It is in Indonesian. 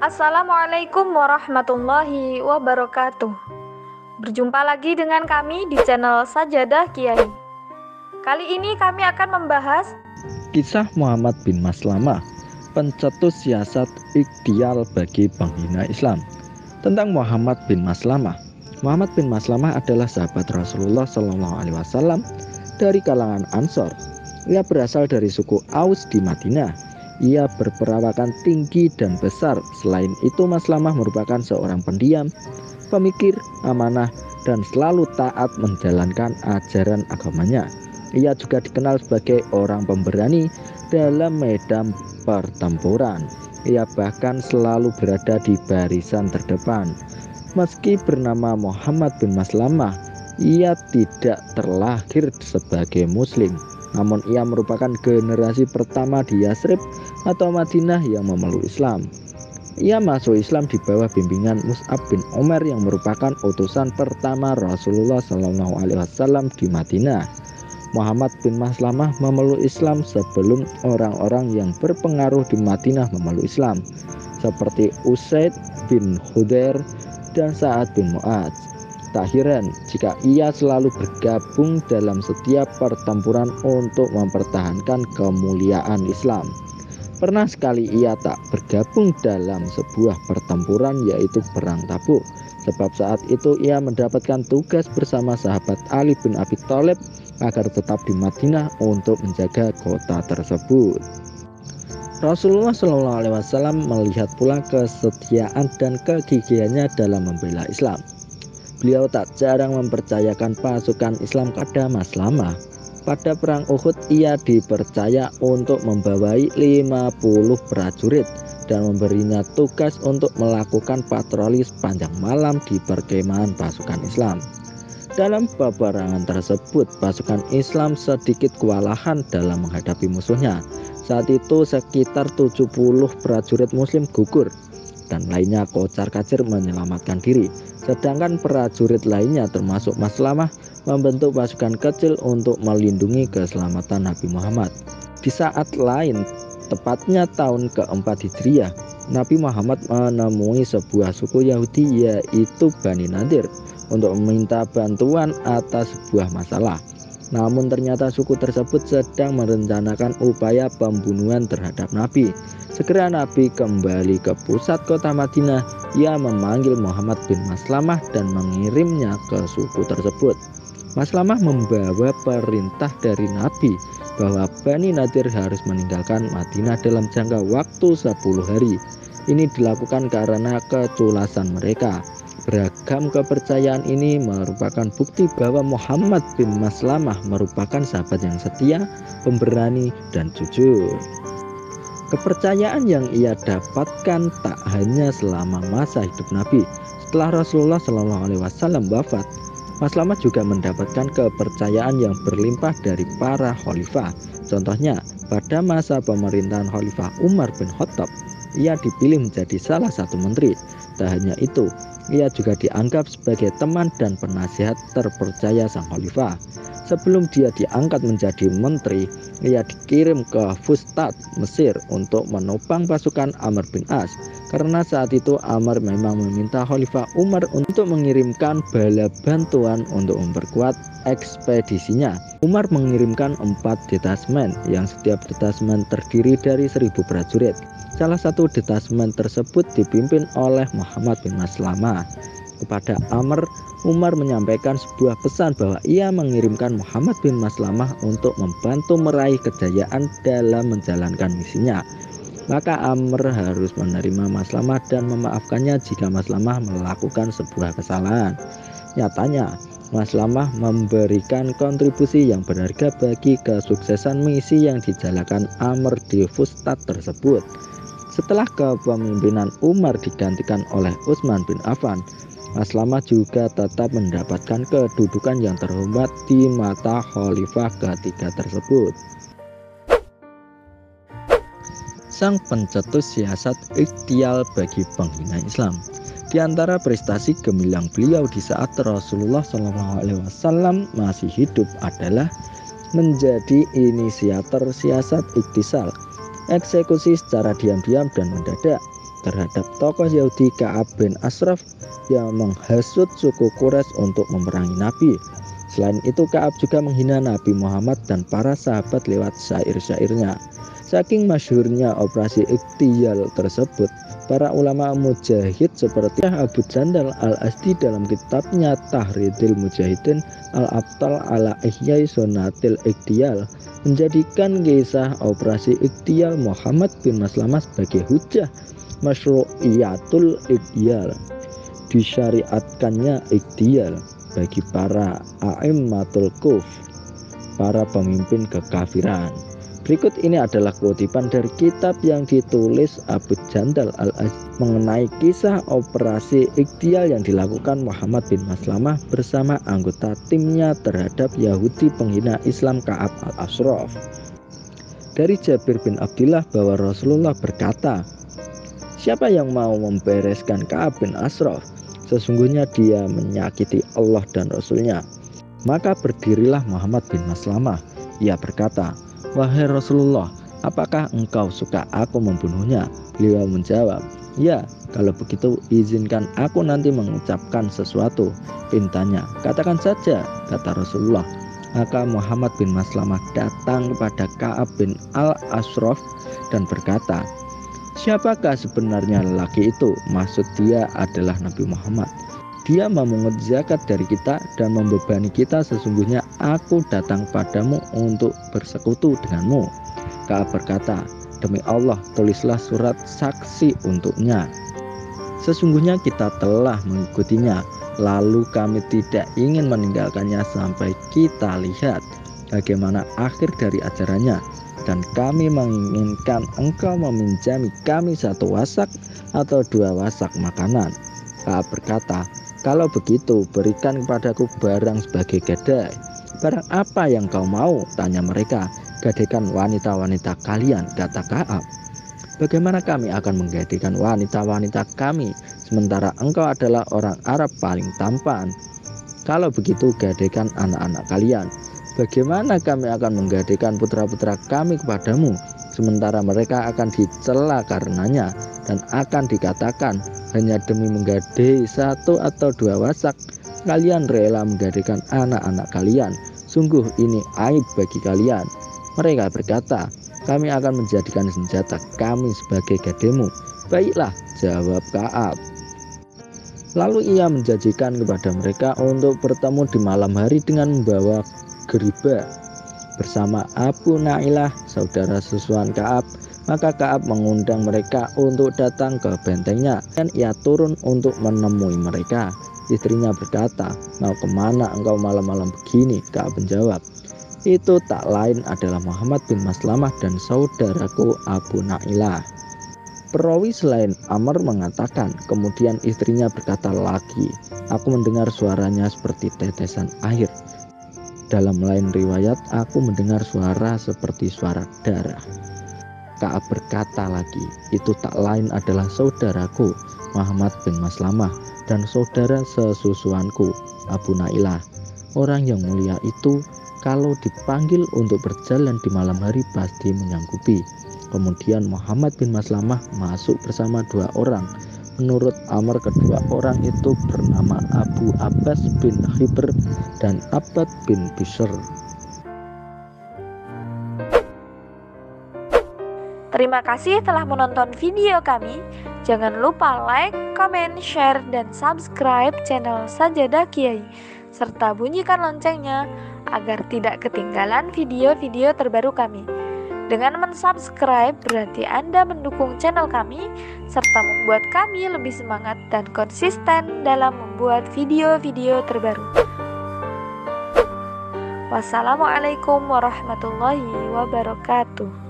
Assalamualaikum warahmatullahi wabarakatuh. Berjumpa lagi dengan kami di channel Sajadah Kiai. Kali ini kami akan membahas Kisah Muhammad bin Maslamah, pencetus siasat ikhtial bagi penghina Islam. Tentang Muhammad bin Maslamah. Muhammad bin Maslamah adalah sahabat Rasulullah SAW dari kalangan Ansor. Ia berasal dari suku Aus di Madinah. Ia berperawakan tinggi dan besar. Selain itu, Maslamah merupakan seorang pendiam, pemikir, amanah, dan selalu taat menjalankan ajaran agamanya. Ia juga dikenal sebagai orang pemberani dalam medan pertempuran. Ia bahkan selalu berada di barisan terdepan. Meski bernama Muhammad bin Maslamah, ia tidak terlahir sebagai muslim. Namun ia merupakan generasi pertama di Yasrib atau Madinah yang memeluk Islam. Ia masuk Islam di bawah bimbingan Mus'ab bin Umair yang merupakan utusan pertama Rasulullah SAW di Madinah. Muhammad bin Maslamah memeluk Islam sebelum orang-orang yang berpengaruh di Madinah memeluk Islam, seperti Usaid bin Khudair dan Sa'ad bin Mu'adz. Tak heran jika ia selalu bergabung dalam setiap pertempuran untuk mempertahankan kemuliaan Islam. Pernah sekali ia tak bergabung dalam sebuah pertempuran, yaitu Perang Tabuk, sebab saat itu ia mendapatkan tugas bersama sahabat Ali bin Abi Thalib agar tetap di Madinah untuk menjaga kota tersebut. Rasulullah SAW melihat pula kesetiaan dan kegigihannya dalam membela Islam. Beliau tak jarang mempercayakan pasukan Islam kepada Maslamah. Pada perang Uhud ia dipercaya untuk membawai 50 prajurit dan memberinya tugas untuk melakukan patroli sepanjang malam di perkemahan pasukan Islam. Dalam peperangan tersebut, pasukan Islam sedikit kewalahan dalam menghadapi musuhnya. Saat itu sekitar 70 prajurit muslim gugur dan lainnya kocar-kacir menyelamatkan diri. Sedangkan prajurit lainnya termasuk Maslamah membentuk pasukan kecil untuk melindungi keselamatan Nabi Muhammad. Di saat lain, tepatnya tahun keempat Hijriah, Nabi Muhammad menemui sebuah suku Yahudi yaitu Bani Nadir untuk meminta bantuan atas sebuah masalah. Namun ternyata suku tersebut sedang merencanakan upaya pembunuhan terhadap Nabi. Segera Nabi kembali ke pusat kota Madinah. Ia memanggil Muhammad bin Maslamah dan mengirimnya ke suku tersebut. Maslamah membawa perintah dari Nabi bahwa Bani Nadir harus meninggalkan Madinah dalam jangka waktu 10 hari. Ini dilakukan karena keculasan mereka. Beragam kepercayaan ini merupakan bukti bahwa Muhammad bin Maslamah merupakan sahabat yang setia, pemberani, dan jujur. Kepercayaan yang ia dapatkan tak hanya selama masa hidup Nabi. Setelah Rasulullah SAW wafat, Maslamah juga mendapatkan kepercayaan yang berlimpah dari para khalifah. Contohnya, pada masa pemerintahan Khalifah Umar bin Khattab, ia dipilih menjadi salah satu menteri. Tak hanya itu, ia juga dianggap sebagai teman dan penasihat terpercaya sang khalifah. Sebelum dia diangkat menjadi menteri, ia dikirim ke Fustat, Mesir untuk menopang pasukan Amr bin As. Karena saat itu Amr memang meminta Khalifah Umar untuk mengirimkan bala bantuan untuk memperkuat ekspedisinya. Umar mengirimkan 4 detasmen yang setiap detasmen terdiri dari 1000 prajurit. Salah satu detasmen tersebut dipimpin oleh Muhammad bin Maslamah. Kepada Amr, Umar menyampaikan sebuah pesan bahwa ia mengirimkan Muhammad bin Maslamah untuk membantu meraih kejayaan dalam menjalankan misinya. Maka Amr harus menerima Maslamah dan memaafkannya jika Maslamah melakukan sebuah kesalahan. Nyatanya, Maslamah memberikan kontribusi yang berharga bagi kesuksesan misi yang dijalankan Amr di Fustat tersebut. Setelah kepemimpinan Umar digantikan oleh Utsman bin Affan, Maslamah juga tetap mendapatkan kedudukan yang terhormat di mata khalifah ketiga tersebut. Sang pencetus siasat ikhtial bagi penghina Islam. Di antara prestasi gemilang beliau di saat Rasulullah SAW masih hidup adalah menjadi inisiator siasat ikhtisal, eksekusi secara diam-diam dan mendadak. terhadap tokoh Yahudi Ka'ab bin Ashraf yang menghasut suku Quraisy untuk memerangi Nabi. Selain itu, Ka'ab juga menghina Nabi Muhammad dan para sahabat lewat syair-syairnya. Saking masyhurnya operasi Iqtiyal tersebut, para ulama mujahid seperti Abu Jandal Al-Asdi dalam kitabnya Tahridil Mujahidin Al-Abtal ala Ihyai Sunatil Iqtiyal menjadikan kisah operasi Iqtiyal Muhammad bin Maslamah sebagai hujah masyru'iyatul Iqtiyal. Disyariatkannya Iqtiyal bagi para a'immatul kuf, para pemimpin kekafiran. Berikut ini adalah kutipan dari kitab yang ditulis Abu Jandal Al-Asdi mengenai kisah operasi Iqtiyal yang dilakukan Muhammad bin Maslamah bersama anggota timnya terhadap Yahudi penghina Islam Ka'ab al-Ashraf. Dari Jabir bin Abdullah bahwa Rasulullah berkata, "Siapa yang mau membereskan Ka'ab bin Ashraf, sesungguhnya dia menyakiti Allah dan Rasulnya." Maka berdirilah Muhammad bin Maslamah. Ia berkata, "Wahai Rasulullah, apakah engkau suka aku membunuhnya?" Beliau menjawab, "Ya, kalau begitu izinkan aku nanti mengucapkan sesuatu." Pintanya, "Katakan saja," kata Rasulullah. Maka Muhammad bin Maslamah datang kepada Ka'ab bin al-Ashraf dan berkata, "Siapakah sebenarnya lelaki itu?" Maksud dia adalah Nabi Muhammad. "Dia memungut zakat dari kita dan membebani kita. Sesungguhnya aku datang padamu untuk bersekutu denganmu." Ka'ab berkata, "Demi Allah, tulislah surat saksi untuknya. Sesungguhnya kita telah mengikutinya, lalu kami tidak ingin meninggalkannya sampai kita lihat bagaimana akhir dari ajarannya. Dan kami menginginkan engkau meminjami kami 1 wasak atau 2 wasak makanan." Ka'ab berkata, "Kalau begitu berikan kepadaku barang sebagai gadai." "Barang apa yang kau mau?" tanya mereka. "Gadaikan wanita-wanita kalian," kata Ka'ab. "Bagaimana kami akan menggadaikan wanita-wanita kami sementara engkau adalah orang Arab paling tampan? Kalau begitu gadaikan anak-anak kalian. Bagaimana kami akan menggadaikan putra-putra kami kepadamu sementara mereka akan dicela karenanya dan akan dikatakan, hanya demi menggadai 1 atau 2 wasak kalian rela menggadaikan anak-anak kalian. Sungguh ini aib bagi kalian." Mereka berkata, "Kami akan menjadikan senjata kami sebagai gademu." "Baiklah," jawab Ka'ab. Lalu ia menjanjikan kepada mereka untuk bertemu di malam hari dengan membawa geriba bersama Abu Nailah, saudara susuan Ka'ab. Maka Ka'ab mengundang mereka untuk datang ke bentengnya dan ia turun untuk menemui mereka. Istrinya berkata, "Mau kemana engkau malam-malam begini?" Ka'ab menjawab, "Itu tak lain adalah Muhammad bin Maslamah dan saudaraku Abu Nailah." Perawi selain Amr mengatakan, kemudian istrinya berkata lagi, "Aku mendengar suaranya seperti tetesan air." Dalam lain riwayat, "Aku mendengar suara seperti suara darah." Ka'ab berkata lagi, "Itu tak lain adalah saudaraku Muhammad bin Maslamah dan saudara sesusuanku Abu Nailah. Orang yang mulia itu kalau dipanggil untuk berjalan di malam hari pasti menyanggupi." Kemudian Muhammad bin Maslamah masuk bersama 2 orang. Menurut Amr, kedua orang itu bernama Abu Abbas bin Khibr dan Abbad bin Bishr. Terima kasih telah menonton video kami. Jangan lupa like, comment, share, dan subscribe channel Sajadah Kiai, serta bunyikan loncengnya agar tidak ketinggalan video-video terbaru kami. Dengan mensubscribe berarti Anda mendukung channel kami serta membuat kami lebih semangat dan konsisten dalam membuat video-video terbaru. Wassalamualaikum warahmatullahi wabarakatuh.